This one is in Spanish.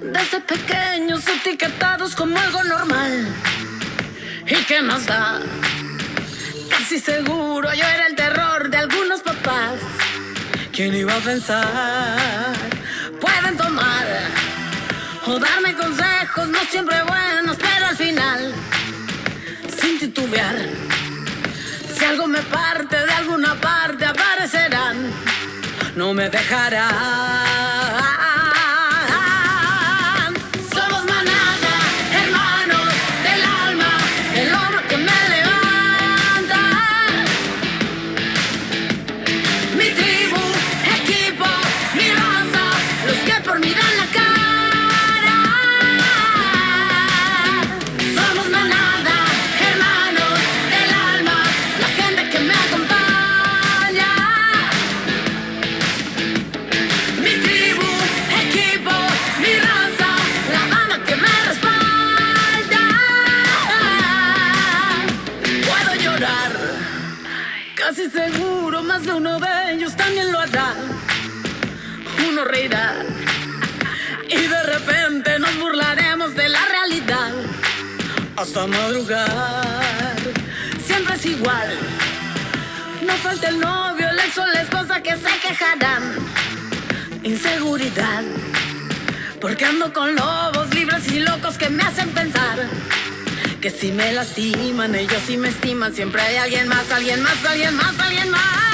Desde pequeños etiquetados como algo normal. ¿Y qué más da? Casi seguro yo era el terror de algunos papás. ¿Quién iba a pensar? Pueden tomar o darme consejos, no siempre buenos, pero al final, sin titubear, si algo me parte de alguna parte, aparecerán, no me dejarán. Somos manada, hermanos del alma, el hombro que me levanta. Mi tribu, equipo, mi raza, los que por mí dan la cara. Somos manada, hermanos del alma, la gente que me acompaña. Mi tribu, equipo, mi raza, la banda que me respalda. Puedo llorar, casi seguro más de uno de ellos también lo hará. Uno reirá y de repente nos burlaremos de la realidad hasta madrugar. Siempre es igual, no falta el novio, el ex o la esposa que se quejarán. Inseguridad, porque ando con lobos libres y locos que me hacen pensar que si me lastiman, ellos sí me estiman. Siempre hay alguien más, alguien más, alguien más, alguien más.